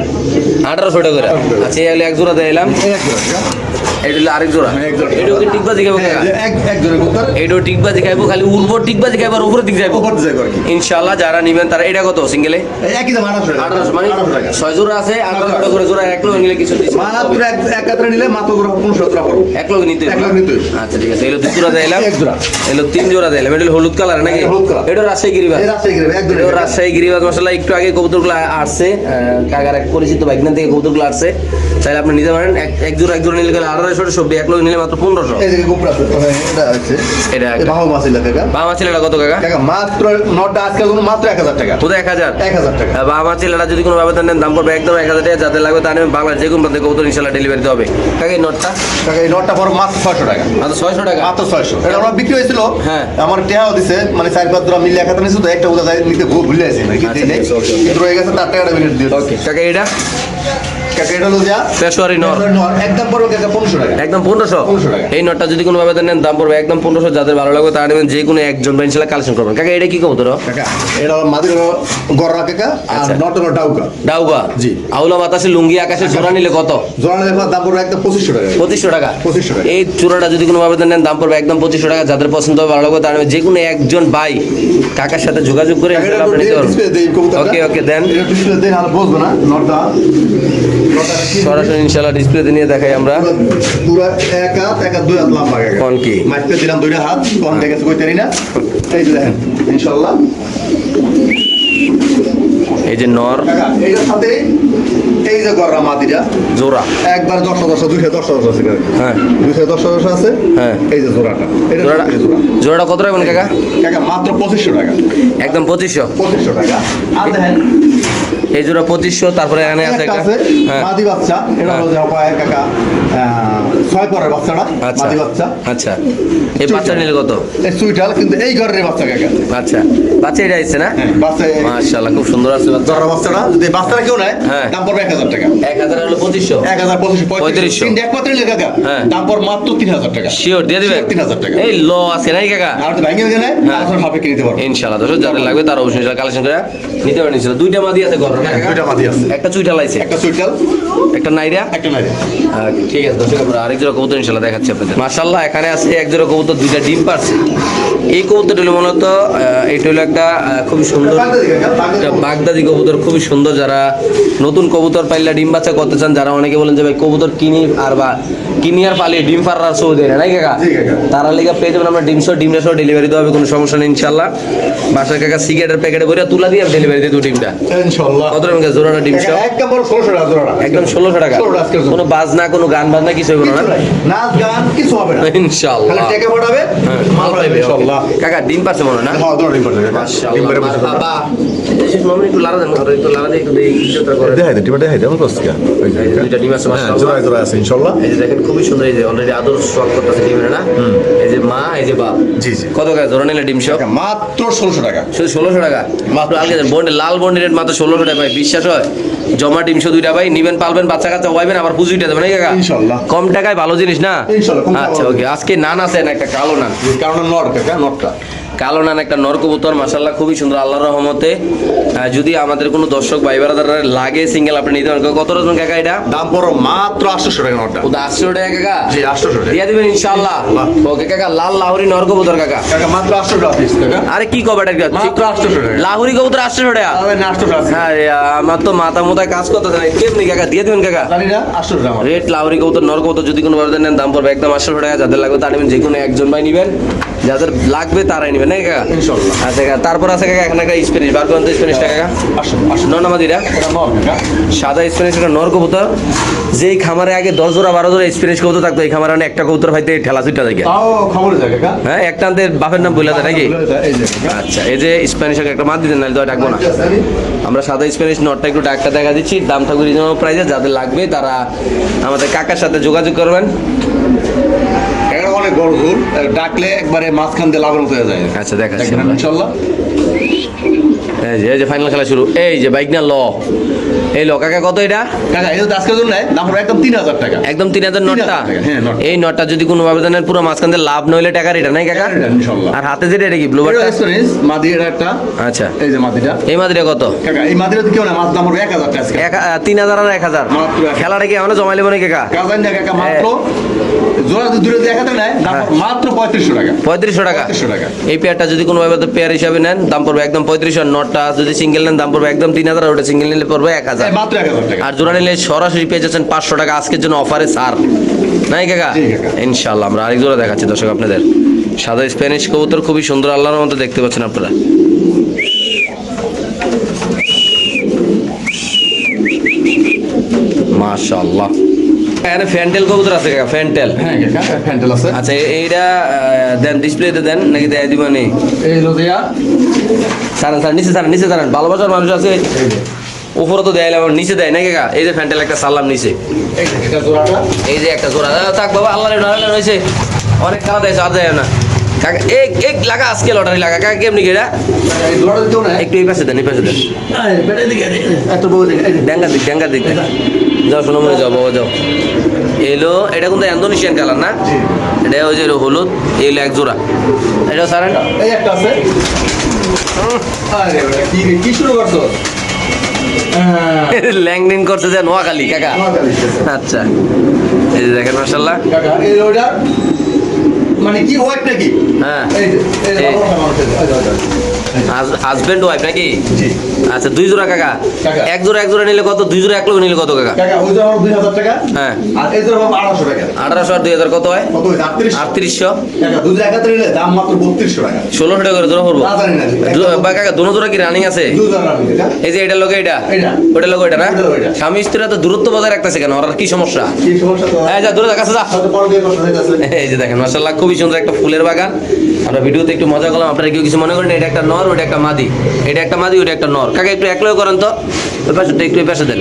1800 টাকা করে আচ্ছা এই হলো এক জোড়া দিলাম এক জোড়া এটা হলো আরেক জোড়া এক জোড়া। এটা ওকে টিকবাজি খাইবো কাকা এক জোড়া কবুতর এইটাও টিকবাজি খাইবো খালি উর্বর টিকবাজি খাইবো আর উপরে দিক যাইবো উপর দিকে করে ইনশাআল্লাহ যারা নিবেন তারা এটা কত সিঙ্গেলে একই দাম 1800 টাকা 1800 মানে 1800 টাকা 6 জোড়া আছে 1800 টাকা করে জোড়া এক লোক নিলে কিছু মাত্র এক কাতরে নিলে মাত্র 1500 টাকা পড়বে এক লোক নিতে এক লোক নিতে হবে। আচ্ছা ঠিক আছে এলো দুই জোড়া দিলাম এক জোড়া। এলো তিন জোড়া দিলাম এটা হলো হলুদ কালার নাকি হলুদ কালার। এটা রাজশাহী গিরিবাজ এই রাজশাহী গিরিবাজ, এক জোড়া। এটা রাজশাহী গিরিবাজ মশলা একটু আগে কবুতরগুলো আসছে কাকার এক পরিচিত বাইকনান থেকে কবুতরগুলো আসছে চাইলে আপনি নিতে পারেন এক জোড়া নিলে গেলে 1800 সবজি এক লোক নিলে মাত্র 1500 এই যে কুকুর আছে এটা আছে এটা এই বাহু মাছ ইলা কাকা বাবা ছেলেটা কত কাকা কাকা মাত্র নটা আজকে কোনো মাত্র 1000 টাকা কোথায় 1000 1000 টাকা বাবা ছেলেটা যদি কোনো ব্যবধান নেন দাম পড়বে একদম 1000 টাকা যাদের লাগবে তাহলে বাংলা যে কোনো প্রান্তে কবুতর ইনশাআল্লাহ ডেলিভারি দিতে হবে কাকা এই নোটটা কাকা এই নটা পড়ে মাত্র 600 টাকা মাত্র 600 টাকা মাত্র 600 এটা আমরা বিক্রি হয়েছিল হ্যাঁ। আমার টেহাও দিছে মানে 4-5 জোড়া মিলে একাতে নিছো তো একটা উদা যায় নিতে ভুলে আছে নাকি আচ্ছা, দেই নাই ঠিক আছে, okay, okay. কিন্তু রয়ে গেছে তার টাকাটা মিনিট দিয়ে ওকে কাকা এটা কাকা এটা হলো যা পেশোয়ারি নর একদম পড়বে কাকা 1500 টাকা একদম 1500 1500 টাকা। এই নোটটা যদি কোনো ব্যবধান নেন দাম পড়বে একদম 1500 যাদের ভালো লাগবে তারা নেবেন যে কোনো একজন বা ইনশাআল্লাহ কালেকশন করবেন কাকা এটা কি কবুতর কাকা এটা হলো মাদির গররা কাকা আর আচ্ছা। নট হলো ডাউকা ডাউগা জি। আউলা বাতাসে লুঙ্গি আকাশে জোড়া নিলে কত জোড়া নিলে দাম পড়বে একদম 2500 টাকা 2500 টাকা 2500 টাকা। এই চূড়াটা যদি কোনো ব্যবধান নেন দাম পড়বে একদম 2500 টাকা যাদের পছন্দ হবে ভালো লাগবে তারা নেবেন যে কোনো একজন ভাই কাকার সাথে যোগাযোগ করে কাকা, এটা ইনশাআল্লাহ আপনি নিতে পারবেন ডিসপ্লে দেই কবুতরটা ওকে ওকে দেন এটা ডিসপ্লে দেই আর বসবে না নটটা সরাসরি ইনশাআল্লাহ ডিসপ্লেতে নিয়ে দেখাই আমরা পুরো এক হাত দুই হাত লম্বা কাকা কোন কি? মাইপে দিলাম দুইটা হাত কোন থেকে কইতারি না এই যে দেখেন ইনশাআল্লাহ এই যে নর কাকা এইটার সাথে এই এই যে গররা মাদিটা জোড়া একবার 10 210 আছে কাকা। হ্যাঁ 210 আছে। হ্যাঁ এই যে জোড়াটা, এটা জোড়াটা জোড়া জোড়াটা কত রাখবেন কাকা? কাকা মাত্র 2500 টাকা। একদম 2500। 2500 টাকা। আর দেখেন এই জোড়া 2500। তারপরে এখানে আছে একটা একটা আছে হ্যাঁ মাদি বাচ্চা, এটা হলো যে অপায় কাকা 6 পরের বাচ্চাটা, আচ্ছা মাদি বাচ্চা। আচ্ছা এই বাচ্চা নিলে কত? এই সুইটাল কিন্তু এই ঘরের বাচ্চা কাকা। আচ্ছা বাচ্চা এটা আসছে না? হ্যাঁ বাচ্চা মাশাআল্লাহ খুব সুন্দর আছে বাচ্চা। জরা বাচ্চাটা যদি বাচ্চাটা কেউ নেয় হ্যাঁ। দাম পড়বে 1000 টাকা। 1000 হলো 2500। 1025 3500 তিন একমাত্র নিলে কাকা হ্যাঁ। দাম পড়বে মাত্র 3000 টাকা। শিওর দিয়ে দিবেন? 3000 টাকা। এই ল আছে নাই কাকা? আর তো ভাঙে নেয় হ্যাঁ। তাহলে সাপেক্ষে নিতে পারবে। ইনশাআল্লাহ দর্শক যাদের লাগবে তারা অবশ্যই কালেকশন করে নিতে পারেন। ইনশাআল্লাহ দুইটা মাদি আছে ঘরে না কাকা? দুইটা মাদি আছে, একটা চুইটা লাইছে, একটা সুইটাল একটা নাইরা, একটা নাই। ঠিক আছে দর্শক আমরা আরেক জোড়া কবুতর ইনশাআল্লাহ দেখাচ্ছি আপনাদের। মাশাআল্লাহ এখানে আছে এক জোড়া কবুতর, দুইটা ডিম পারছে। এই কবুতরটা হলো মূলত এটা হলো একটা খুবই সুন্দর একটা বাগদাদি কবুতর, খুবই সুন্দর। যারা নতুন কবুতর পাইলে ডিম বাচ্চা করতে চান, যারা অনেকে বলেন যে ভাই কবুতর কিনি আর বা কিনি আর পালিয়ে ডিম পাড়ার সৌ দেয় না নাই কাকা, জি কাকা। তারা লেগে পেয়ে যাবেন আমরা ডিম সহ ডেলিভারি দেওয়া হবে, কোনো সমস্যা নেই ইনশাআল্লাহ। বাসার কাকা সিগারেটের প্যাকেটে ভরে তুলা দিয়ে ডেলিভারি দিয়ে দেবো ডিমটা। ইনশাআল্লাহ কত টাকা জোড়াটা ডিম সহ? একদম বড় 1600 টাকা জোড়াটা। একদম 1600 টাকা। 1600 টাকা আজকের জন্য। কোনো বাজনা কোনো গান বাজনা কিছু হবে না? নাচ গান কিছু হবে না, ইনশাআল্লাহ খালি টাকা পাঠাবে হ্যাঁ, মাল পাঠাবে ইনশাআল্লাহ। কাকা ডিম পাচ্ছে মনে হয় না? হ্যাঁ দোড়া রিপোর্ট কাকা। ডিম বেড়ে বসে পড়বে। বাবা শেষ মামুনি একটু লাড়া দেন, একটু লাড়া দিয়ে একটু ইজ্জতটা করে। দেখাই দে, টিপা দেখাই দে, আমার কাছে কি? ওই যে এই যে দুইটা ডিম আছে হ্যাঁ মাশাআল্লাহ। জোড়া জোড়া আছে ইনশাআল্লাহ। এই যে দেখেন খুবই সুন্দর, এই যে অলরেডি আদর সোয়াগ করতেছে ডিমের না? এই যে মা এই যে বাপ। জি জি কত টাকা জোড়া নিলে ডিম সহ? কাকা মাত্র 1600 টাকা। শুধু 1600 টাকা মাত্র। আলগে বন্ডে লাল বন্ডের রেট মাত্র 1600 টাকা ভাই, বিশ্বাস হয়? জমা ডিম সহ দুইটা ভাই নিবেন, পালবেন, বাচ্চা কাচ্চা ওয়াইবেন, আবার পুজোটা দেবেন এই কাকা। ইনশাআল্লাহ কম টাকায় ভালো জিনিস না? ইনশাআল্লাহ, কম টাকায় আচ্ছা ভালো ওকে। আজকে নান আছে না একটা কালো নান, কারণ নর কাকা, নরটা কালো নান একটা নর কবুতর মাশাআল্লাহ খুবই সুন্দর আল্লাহর রহমতে। যদি আমাদের কোনো দর্শক ভাই বারাদাররা লাগে সিঙ্গেল আপনি নিতে পারেন। কত রকম কাকা এটা? দাম পড়ো মাত্র 800 টাকা নরটা। ও 800 টাকা কাকা? জি 800 টাকা দিয়ে দিবেন ইনশাআল্লাহ। ওকে কাকা, লাল লাহোরি নর কবুতর কাকা। কাকা মাত্র 800 টাকা পিস কাকা। আরে কি কবে এটা? মাত্র 800 টাকা। লাহোরি কবুতর 800 টাকা? আরে না 800 টাকা। হ্যাঁ আমার তো মাথা মোতায় কাজ করতেছে না, কেমনি কাকা দিয়ে দিবেন কাকা? জানি না 800 টাকা আমার। রেট লাহোরি কবুতর নর কবুতর যদি কোনো ভাবে নেন দাম পড়বে একদম 800 টাকা। যাদের লাগবে তারা নেবেন, যে কোনো একজন ভাই নেবেন, যাদের লাগবে তারাই নেবেন নাকি কাকা? ইনশাআল্লাহ। আচ্ছা কাকা, তারপর আছে কাকা এখানে একটা স্প্যানিশ বার করেন তো, স্প্যানিশটা কাকা 800 নর্নামাদিরা এটা নর কাকা। সাদা স্প্যানিশ একটা নর কবুতর। যেই খামারে আগে 10 জোড়া 12 জোড়া স্প্যানিশ কবুতর থাকতো, এই খামারে মানে একটা কবুতর ভাইতে ঠেলা ছুটটা দেখে। তাও খবর যায় কাকা। হ্যাঁ একটা আনতে বাপের নাম বলে দেয় নাকি? এই যে কাকা। আচ্ছা এই যে স্প্যানিশ একটা মাত দিতেন, নাহলে তো ডাকবো না। আমরা সাদা স্প্যানিশ নটটা একটু ডাকটা দেখা দিচ্ছি, দাম থাকবে রিজনেবল প্রাইসে। যাদের লাগবে তারা আমাদের কাকার সাথে যোগাযোগ করবেন। এটা অনেক বড় ঝুল, ডাকলে একবারে মাঝখান দিয়ে লাভের মতো হয়ে যায়। আচ্ছা দেখাচ্ছি দেখবেন আমরা। ইনশাআল্লাহ। এই যে ফাইনাল খেলা শুরু। এই যে বাইক না ল, এই ল কাকা কত এটা? কাকা এটা তো আজকের জন্য দাম পড়বে একদম 3000 টাকা। একদম 3000 নটটা। 3000 টাকা, হ্যাঁ, নটটা। এই নটটা যদি কোনো ভাবে জানেন পুরো মাঝখান দিয়ে লাভ নইলে টাকার এটা নাই কাকা? এটা ইনশাআল্লাহ। আর হাতে যেটা এটা কি ব্লু এটা বারটা? এক্সপেরিয়েন্স মাদি এটা একটা। আচ্ছা এই যে মাদিটা এই মাদিরা কত? কাকা, এই মাদিটা তো কেউ না, মাছ দাম পড়বে 1000 টাকা আজকে। 3000 আর 1000। মাত্র 1000। খেলাটা কি আমরা জমাই লেবো নাকি কাকা? কাকা না কাকা মাত্র জোড়া যদি দূরে দেখাতে নেয় দাম পড়বে মাত্র 3500 টাকা। 3500 টাকা। 3500 টাকা। এই পেয়ারটা যদি কোনো ভাবে পেয়ার হিসাবে নেন দাম পড়বে একদম 3500। নটটা যদি সিঙ্গেল নেন দাম পড়বে একদম 3000, আর ওটা সিঙ্গেল নিলে পড়বে 1000। এই মাত্র 1000 টাকা। আর জোড়া নিলে সরাসরি পেয়ে যাচ্ছেন 500 টাকা আজকের জন্য অফারে ছাড় নাই কাকা? জি কাকা। ইনশাআল্লাহ আমরা আরেক জোড়া দেখাচ্ছি দর্শক আপনাদের। সাদা স্প্যানিশ কবুতর খুবই সুন্দর আল্লাহর মতো দেখতে পাচ্ছেন আপনারা। মাশাআল্লাহ। এখানে ফ্যান্টেল কবুতর আছে কাকা, ফ্যান্টেল। হ্যাঁ কাকা ফ্যান্টেল আছে। আচ্ছা এইটা দেন ডিসপ্লেতে দেন নাকি দেয় দিবানি? এই রোদিয়া সারান সারান নিচে সারান, নিচে সারান। ভালোবাসার মানুষ আছে উপরে তো দেয়, আবার নিচে দেয় নাকি কাকা? এই যে ফ্যান্টেল একটা সারলাম নিচে, এই যে এটা জোড়াটা। এই যে একটা জোড়া থাক বাবা, আল্লাহ হয়েছে অনেক কালা দেয়, আর দেয় না কাকা। এক লাগা আজকে লটারি লাগা কাকা, কেমনি এটা? এই জোড়াটা দিও না। একটু এই পাশে দেন, এই পাশে দেন। এই বেটা দিকে এত বড় দিকে এই যে ড্যাঙ্গার দিক যাও, শোনো মনে যাও বাবা যাও। এলো এটা কিন্তু ইন্দোনেশিয়ান কালার না? এটা ওই যে হলুদ, এলো এক জোড়া। এটা সারেন। এই একটা আছে। আরে বেটা কি শুরু করছো? ল্যাংডিন করছে যে নোয়াখালী কাকা। আচ্ছা এই যে দেখেন মাশাআল্লাহ। কাকা এই ওটা মানে কি হোয়াইট নাকি? হ্যাঁ এই যে এই যে এই- ভালো মানুষ আছে। হাজবেন্ড ওয়াইফ নাকি? জি। আচ্ছা 2 জোড়া কাকা। কাকা। এক জোড়া নিলে কত? 2 জোড়া এক লক্ষ নিলে কত কাকা? কাকা ওই জোড়া 2000 টাকা। হ্যাঁ। আর এই জোড়া 1800 টাকা। 1800 আর 2000 কত হয়? কত হইছে? 3800। কাকা দুই একাত্তর নিলে দাম মাত্র 3200 টাকা। 1600 টাকা করে জোড়া পড়বো। না জানি না। বা কাকা দোনো জোড়া কি রানিং আছে? দুই জোড়া রাখি কাকা। এই যে এটা লোকে এটা এটা। ওটা লোক এটা না? ওটা লোক এটা। স্বামী স্ত্রীরা তো দূরত্ব বজায় রাখতেছে কেন? ওর কি সমস্যা? কি সমস্যা তো? এই যা দূরে যা, কাছে যা। হয়তো পরে দিয়ে কথা হইতাছে। এই যে দেখেন মাশাআল্লাহ খুবই সুন্দর একটা ফুলের বাগান। আমরা ভিডিওতে একটু মজা করলাম, আপনারা কেউ কিছু মনে করেন না। এটা একটা নর, ওটা একটা মাদি। এটা একটা মাদি, ওটা একটা নর। কাকা একটু একলাই করেন তো, ওই পাশেটা একটু এই পাশে দেন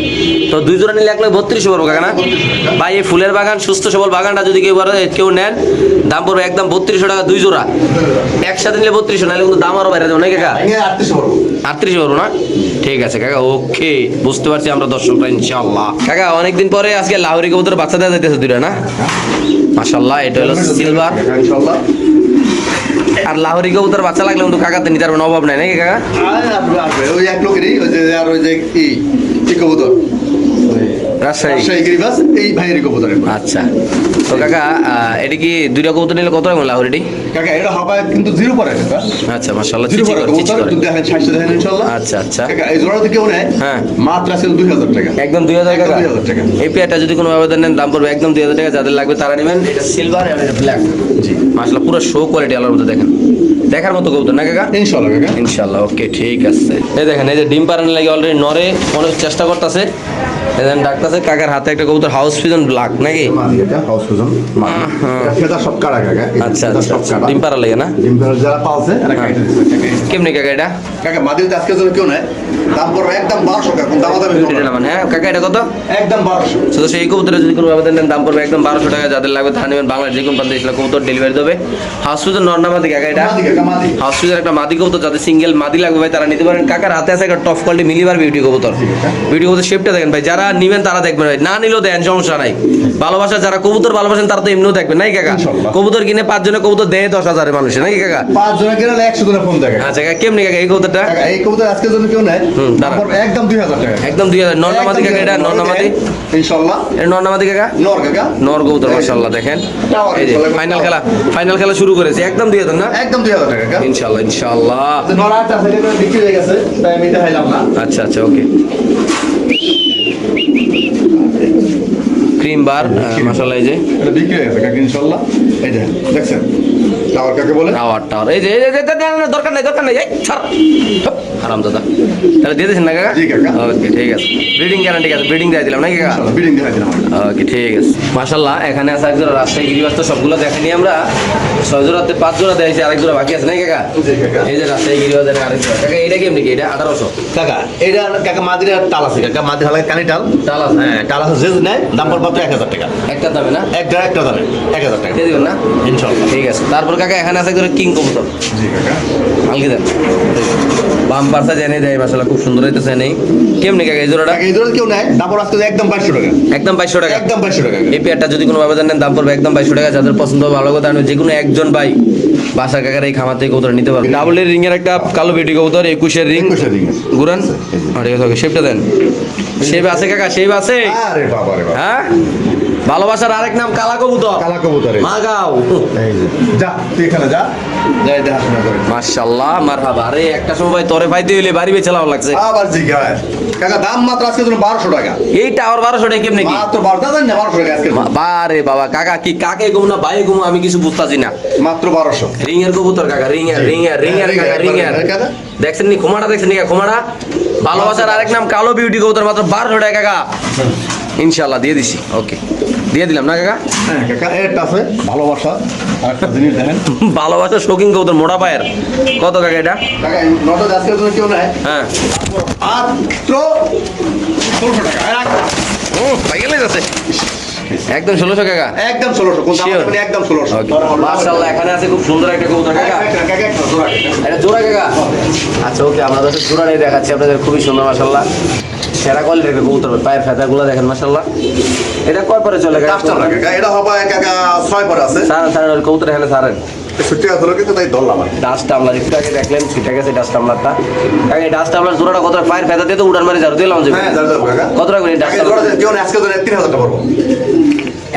তো। 2 জোড়া নিলে 132 পড়বো কাকা না ভাই? এই ফুলের বাগান, সুস্থ সবল বাগানটা যদি কেউ নেন, দাম পড়বে একদম 3200 টাকা 2 জোড়া। একসাথে নিলে 3200, নাহলে কিন্তু দাম আরো বাইরে যাবে নাকি কাকা? ভেঙে 3800 পড়বো। 38 পারবো না? ঠিক আছে কাকা, ওকে, বুঝতে পারছি আমরা দর্শকরা ইনশাআল্লাহ। কাকা অনেকদিন পরে আজকে লাহোরি কবুতর বাচ্চা দেওয়া যাইতেছে দুইটা না? মাশাআল্লাহ, এটা হলো সিলভার। ইনশাআল্লাহ। আর লাহোরি কবুতর বাচ্চা লাগলে কিন্তু কাকাতে নিতে পারবেন, অভাব নাই নাকি কাকা? আসবে ওই এক লোকেরই ওই যে আর ওই যে কি কবুতর রাজশাহী। রাজশাহী গিরিবাস এই ভাইয়েরই কবুতর। আচ্ছা তো কাকা, এটা কি দুইটা কবুতর নিলে কত রাখবেন লাহোরিটি? কাকা এটা হবে কিন্তু জিরো পরে কাকা। আচ্ছা মাশাআল্লাহ, জিরো চিচি পরে করে, চিচি কবুতর করে। দুধ দেখেন 600 দেখেন ইনশাআল্লাহ। আচ্ছা আচ্ছা, কাকা এই জোড়া থেকে কেউ নেয় হ্যাঁ মাত্র আছে 2000 টাকা। একদম 2000 একদম টাকা। 2000 টাকা। এই পেয়ারটা যদি কোনো আবেদন নেন দাম পড়বে একদম 2000 টাকা। যাদের লাগবে তারা নেবেন। এটা সিলভার আর এটা ব্ল্যাক। জি মাশাআল্লাহ পুরো শো কোয়ালিটি আলার মধ্যে দেখেন, দেখার মতো কবুতর না কাকা? ইনশাআল্লাহ কাকা। ইনশাআল্লাহ, ওকে ঠিক আছে। এই দেখেন, এই যে ডিম পাড়ানোর লাগে অলরেডি নরে অনেক চেষ্টা করতেছে। এই দেখেন ডাকতেছে। কাকার হাতে একটা কবুতর হাউস ফিজন ব্ল্যাক নাকি? মাদি এটা হাউস ফুজন ফেদা সব কাটা কাকা। আচ্ছা ফেদা আচ্ছা সব আচ্ছা, কাটা। ডিম পাড়া লাগে না? ডিম ফেদা যারা পালছে এরা কাইটে দিচ্ছে কাকা। কেমনি কাকা এটা? কাকা মাদিতে আজকে জন্য কেউ নেয় দাম পড়বে একদম 1200 টাকা। কোন দামাদামি করবে এটা না। মানে হ্যাঁ কাকা, এটা কত? একদম 1200। শুধু সেই কবুতরে যদি কোনো আবেদন নেন দাম পড়বে একদম 1200 টাকা। যাদের লাগবে তারা নেবেন। বাংলাদেশ যে কোনো প্রান্তে এসে কবুতর ডেলিভারি দেবে। হাউস ফিজন নর না মাদি কাকা এটা? মাদি কাকা মাদি। হাউস ফিজন একটা মাদি কবুতর, যাদের সিঙ্গেল মাদি লাগবে ভাই তারা নিতে পারেন। কাকার হাতে আছে একটা টপ কোয়ালিটি মিলিবার বিউটি কবুতর। বিউটি কবুতর শেপটা দেখেন ভাই, যারা নিবেন তারা দেখবেন ভাই, না নিলেও দেন, সমস্যা নাই। ভালোবাসা যারা কবুতর ভালোবাসেন তারা তো এমনিও দেখবেন নাই কাকা? ইনশাআল্লাহ। কবুতর কিনে 5 জনে কবুতর দেয় 10,000 মানুষে নাকি কাকা? 5 জনের কিনা 100 জনের ফোন দেয় কাকা। আচ্ছা কাকা, কেমনি কাকা এই কবুতরটা? কাকা এই কবুতর আজকে জন্য কেউ নেয় দাম পড়বে একদম 2000 টাকা। একদম 2000। নর না মাদি কাকা এটা? নর না মাদি? ইনশাআল্লাহ এটা নর না মাদি কাকা? নর কাকা। নর কবুতর মাশাআল্লাহ দেখেন। এই যে ফাইনাল খেলা শুরু করেছে একদম 2000 না? একদম 2000 টাকা কাকা। ইনশাআল্লাহ ইনশাআল্লাহ। তো নর আটটা আছে এটা বিক্রি হয়ে গেছে তাই আমি দেখাইলাম না। আচ্ছা আচ্ছা, ওকে। ক্রিম বার মাশাআল্লাহ, এই যে এটা বিক্রি হয়ে গেছে কাকা ইনশাআল্লাহ। এই যে দেখছেন টাওয়ার কাকে বলে? টাওয়ার এই যে দরকার নাই এই ছাড় হারাম দাদা। তাহলে দিয়ে দিয়েছেন না কাকা? জি কাকা। ওকে ঠিক আছে, ব্রিডিং গ্যারান্টি আছে, ব্রিডিং দিয়ে দিলাম নাকি কাকা? ইনশাআল্লাহ বিডিং দেখাই দিলাম। ওকে ঠিক আছে মাশাআল্লাহ। এখানে আছে একজোড়া রাজশাহী গিরিবাস, তো সবগুলো দেখানি আমরা। 6 জোড়াতে 5 জোড়া দিয়েছি, আরেক জোড়া বাকি আছে নাকি কাকা? জি কাকা। এই যে রাজশাহী গিরিবাস এর আরেক জোড়া। কাকা এটা কেমনি কি? এটা 1800 কাকা এটা কাকা মাদির টাল আছে কাকা। মাদির হালকা কানি টাল। টাল আছে? হ্যাঁ টাল আছে যে নেয় দাম পড়বে মাত্র 1000 টাকা। একটা দামে না? একটা দামে 1000 টাকা দিয়ে দিবেন না? ইনশাআল্লাহ। ঠিক আছে। তারপর কাকা এখানে আছে একজোড়া কিং কবুতর। জি কাকা। হালকি দেন, বাম পাশে জেনে দেয় মাশাআল্লাহ, খুব সুন্দর হইতেছে নেই। কেমনি কাকা এই জোড়াটা? কাকা এই ধরনের কেউ নেয় দাম পড়বে আজকে একদম 2200 টাকা। একদম 2200 টাকা। একদম 2200 টাকা। এই পেয়ারটা যদি কোনো আবেদন নেন দাম পড়বে একদম 2200 টাকা। যাদের পছন্দ হবে ভালো কথা, যে কোনো একজন ভাই বাসার কাকার এই খামার থেকে কবুতর নিতে পারবে। ডাবল এর রিং এর একটা কালো বিউটি কবুতর, 21 এর রিং। 21 এর ring আছে। ঘুরান। ঠিক আছে, ওকে শেপটা দেন। শেপ আছে কাকা, শেপ আছে। আরে বাবা রে বাবা। হ্যাঁ, ভালোবাসার আরেক নাম কালা কবুতর। কালা কবুতর এই। মাগাও। এই যে যা তুই এখানে যা যাই দেখাশোনা করে। মাশাআল্লাহ মারহাবা। আরে একটা সময় তোরে পাইতে হইলে বাড়ি বেচলাও লাগছে। আবার জিজ্ঞাসা কাকা দাম মাত্র আজকে জন্য 1200 টাকা। এইটা আর 1200 টাকা কেমনে কি? মাত্র 1200 জানেন না 1200 টাকা আজকে বারে বাবা কাকা, কি কাকে ঘুম না ভাই ঘুম আমি কিছু বুঝতাছি না। মাত্র 1200। রিং এর কবুতর কাকা, রিং এর কাকা, রিং এর। কাকা দেখছেন নি খোমাটা? দেখছেন নি খোমাটা? ভালোবাসার আরেক নাম কালো বিউটি কবুতর, মাত্র 1200 টাকা কাকা। ইনশাআল্লাহ দিয়ে দিছি, ওকে দিয়ে দিলাম না কাকা? হ্যাঁ কাকা এটা আছে ভালোবাসা। আরেকটা জিনিস দেখেন ভালোবাসার শৌখিন কবুতর মোটা পায়ের। কত কাকা এটা? কাকা নটা আজকে জন্য কেউ নেয় হ্যাঁ মাত্র 1600 টাকা। পাই গেলে যাচ্ছে একদম 1600 কাকা। একদম 1600। কোন দাম Sure. মানে একদম 1600। মাশাআল্লাহ এখানে আছে খুব সুন্দর একটা কবুতর কাকা। কাকা একটা জোড়া। এটা জোড়া কাকা? আচ্ছা ওকে, আমরা দশ জোড়াটাই দেখাচ্ছি আপনাদের, খুবই সুন্দর মাশাআল্লাহ। সেরা কোয়ালিটির একটা কবুতর, পায়ের ফেদাগুলো দেখেন মাশাআল্লাহ। এটা কয় পরে চলে কাকা? কাস্টমার কাকা এটা হবে কাকা 6 পরে আছে। সারেন কবুতর এখানে সারেন। ছুটি আছে কিন্তু তাই ধরলাম আর কি। ডাস্ট টামলার একটু আগে দেখলেন, সেটা গেছে ডাস্ট টামলারটা। কাকা এই ডাস্ট টামলার জোড়াটা কত? পায়ের ফেদা দিয়ে তো উড়ান মারি ঝাড়ু দিলাম যে। হ্যাঁ যাও কাকা। কত রাখবেন এই ডাস্ট কাকা জোড়া টামলার? কেউ নেয় আজকে জন্য 3000 টাকা পড়বো।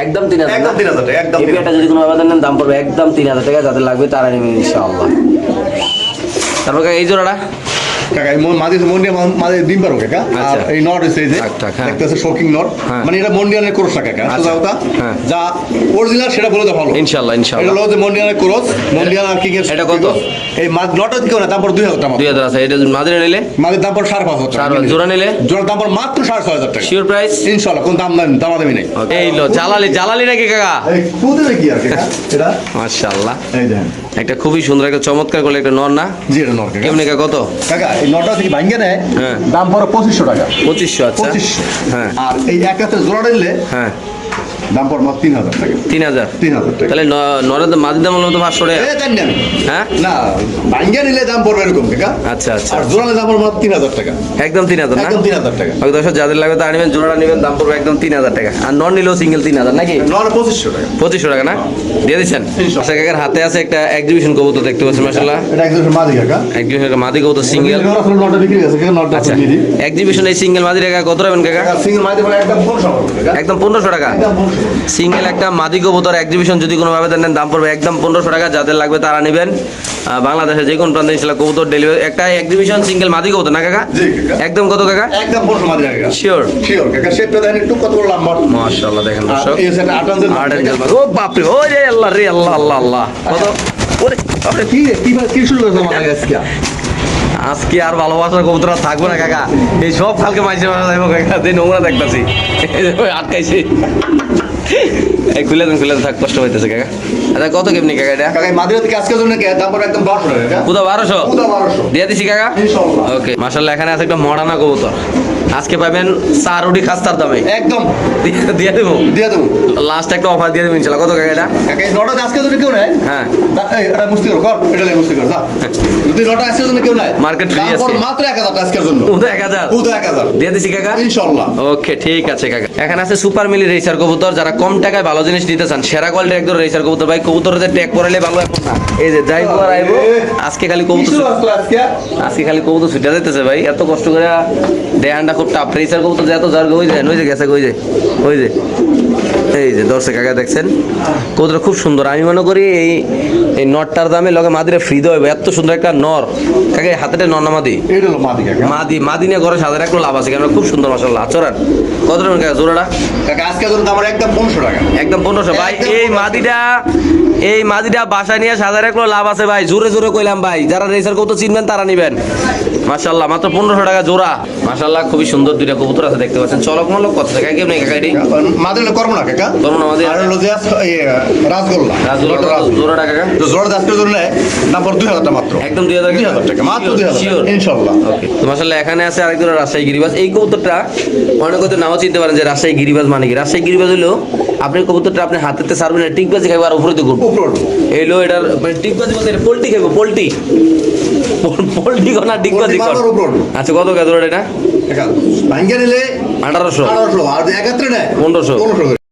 একদম 3000 টাকা। একদম 3000 টাকা। একদম এই পেয়ারটা যদি কোনো আবেদন নেন দাম পড়বে একদম 3000 টাকা। যাদের লাগবে তারা নেবেন ইনশাআল্লাহ। তারপর কাকা এই জোড়াটা কাকা এই মাঝে ডিম পারো কাকা আর আচ্ছা। এই নট হচ্ছে এই যে টাক টাক, হ্যাঁ। দেখতেছে শোকিং নট হ্যাঁ। মানে এটা মন্ডিয়ানের ক্রস কাকা আচ্ছা। সোজা কথা হ্যাঁ। যা অরিজিনাল সেটা বলে দাও ভালো ইনশাল্লাহ এটা ইনশাল্লাহ হলো যে মন্ডিয়ানের ক্রস মন্ডিয়ান আর কিং এর এটা কত? এই নট কেউ না তারপর 2000 টাকা 2000 আছে এটা মাদিরা নিলে মাঝে দাম পর 5,500 টাকা 4,000 জোড়া নিলে জোড়ার দাম পর মাত্র 6,500 টাকা শিওর প্রাইস ইনশাআল্লাহ কোন দাম দামি নেই এই লো জালালি নাকি কাকা এই কুদে কি আর কাকা এটা মাশাআল্লাহ এই দেখেন একটা খুবই সুন্দর একটা চমৎকার করলে একটা নর না জি এটা নট কাকা কেমনি কাকা কত কাকা এই নটটা থেকে ভাঙ্গে নেয় হ্যাঁ। দাম পড়ে 2500 টাকা 2500 আচ্ছা 2500 হ্যাঁ আর এই এক হাতে জোড়া নিলে হ্যাঁ দাম পড়ে মাত্র 3,000 টাকা 3000 3,000 টাকা তাহলে নরের মাদির দাম হলো তো 500 টাকা এই জানি আমি হ্যাঁ না ভাঙ্গে নিলে দাম পড়বে এরকম কাকা আচ্ছা আচ্ছা আর জোড়া নিলে দাম পড়বে মাত্র 3,000 টাকা একদম 3000 না একদম 3,000 টাকা ওই দর্শক যাদের লাগবে তা নেবেন জোড়া নেবেন দাম পড়বে একদম 3000 টাকা আর নন নিলেও সিঙ্গেল 3000 নাকি নর 2500 টাকা 2500 টাকা না দিয়ে দিচ্ছেন ইনশাআল্লাহ। আশা কাকার হাতে আছে একটা এক্সিবিশন কবুতর দেখতে পাচ্ছেন মাশাআল্লাহ এটা একদম মাদি কাকা এক্সিবিশন মাদি কবুতর সিঙ্গেল নটটা বিক্রি গেছে কাকা নটটা আচ্ছা দিয়ে দিই এক্সিবিশন এই সিঙ্গেল মাদি টাকা কত রাখবেন কাকা কাকা সিঙ্গেল মাদি বলে একদম 1500 টাকা একদম 1500 টাকা একদম 1500 সিঙ্গেল একটা মাদি কবুতর এক্সিবিশন যদি কোনোভাবে দেন দাম পড়বে একদম 1500 টাকা যাদের লাগবে তারা নেবেন বাংলাদেশে যে কোনো প্রান্তে ইনশাআল্লাহ কবুতর ডেলিভারি একটা এক্সিবিশন সিঙ্গেল মাদি কবুতর না কাকা জি কাকা একদম কত কাকা একদম 1500 মাদি কাকা শিওর শিওর কাকা শেপটা দেখেন একটু কত বড় লম্বা মাশাআল্লাহ দেখেন আর দর্শক এই সেটা 8 আনতে আট এঞ্জেল ও বাপ রে ও রে আল্লাহ রে আল্লাহ আল্লাহ আল্লাহ কত ওরে আপনি কি শুরু করেছেন আমার আজকে আজকে আর ভালোবাসার কবুতর আর থাকবো না কাকা এই সব কালকে মাইসে মারা যাবো কাকা যে নোংরা দেখতাছি এই যে ওই আটকাইছি এই খুলে দেন থাক কষ্ট হইতেছে কাকা আচ্ছা কত কেমনি কাকা এটা কাকা এই মাদিরা থেকে আজকের জন্য কে দাম পড়ে একদম 1200 টাকা কাকা পুদা 1200 পুরো 1200 দিয়ে দিছি কাকা ইনশাআল্লাহ ওকে মাশাআল্লাহ এখানে আছে একটা মডানা কবুতর আজকে পাবেন 4 উডি খাস্তার দামে একদম দিয়ে দেবো দিয়ে দেবো লাস্ট একটা অফার দিয়ে দেবো ইনশাআল্লাহ কত কাকা এটা কাকা এই নটা আজকের জন্য কেউ নেয় হ্যাঁ এই এটা মুস্তি কর এটা লে মুস্তি কর যা যদি নটা আজকের জন্য কেউ নেয় Market free দাম পড়ে আছে। মাত্র 1000 আজকের জন্য পুদা 1000 পুরো 1000 দিয়ে দিছি কাকা ইনশাআল্লাহ ওকে ঠিক আছে কাকা এখানে আছে সুপার মিলি রেসার কবুতর যারা কম টাকায় ভালো জিনিস নিতে চান সেরা কোয়ালিটির একদম রেসার কবুতর ভাই কবুতরের যে ট্যাগ করাইলে ভালো এখন না এই যে যাই আর আইবো আজকে খালি কবুতর কিছু আসলো আজকে আজকে খালি কবুতর ছুটে যাইতেছে ভাই এত কষ্ট করে দেহানটা খুব টাফ রেসার কবুতর যে এত জ্বর হয়ে যায় নই যে গেছে ওই যে এই যে দর্শক কাকা দেখছেন কবুতর খুব সুন্দর আমি মনে করি এই নটটার দামে লগে মাদিরে ফ্রি দেওয়া হবে এত সুন্দর একটা নর কাকা এই হাতেটা নর না মাদি এটা হলো মাদি কাকা মাদি নিয়ে ঘরে সাজার একটা লাভ আছে কেন খুব সুন্দর মাসাল্লাহ আচরণ কত টাকা কাকা জোড়াটা কাকা আজকের জন্য আমার একদম 1500 টাকা একদম 1500 ভাই একদম এই মাদিটা বাসা নিয়ে সাজার একটা লাভ আছে ভাই জোরে জোরে কইলাম ভাই যারা রেসার কবুতর চিনবেন তারা নিবেন মাশাআল্লাহ মাত্র 1500 টাকা জোড়া মাশাআল্লাহ খুবই সুন্দর দুইটা কবুতর আছে দেখতে পাচ্ছেন চলক মলক কত টাকা কেমন কাকা এটি মাদি হলো করব না কাকা করব না মাদি আর হলো যে রাসগোল্লা জোড়াটা কাকা তো জোড়া আজকের জন্য দাম পড়ে 2000 টাকা মাত্র একদম 2000 টাকা মাত্র শিওর 2000 ইনশাআল্লাহ ওকে তো মাশাআল্লাহ এখানে আছে আরেকজন রাজশাহী গিরিবাজ এই কবুতরটা অনেক হয়তো নাও চিনতে পারেন যে রাজশাহী গিরিবাজ মানে কি রাজশাহী গিরিবাজ হলো আপনি কবুতরটা আপনি হাতেতে সারবেন টিকবাজি খাইবো আর উপরে তো ঘুরবো উপর এইলো এটার মানে টিকবাজি বলতে পোল্ট্রি খাইবো পোল্ট্রি কোনা টিকবাজি কর মাথার উপর আচ্ছা কত গাদর এটা কাকা ভাঙ্গা নিলে 1800 1800 আর একাত্রে নেয় 1500 1500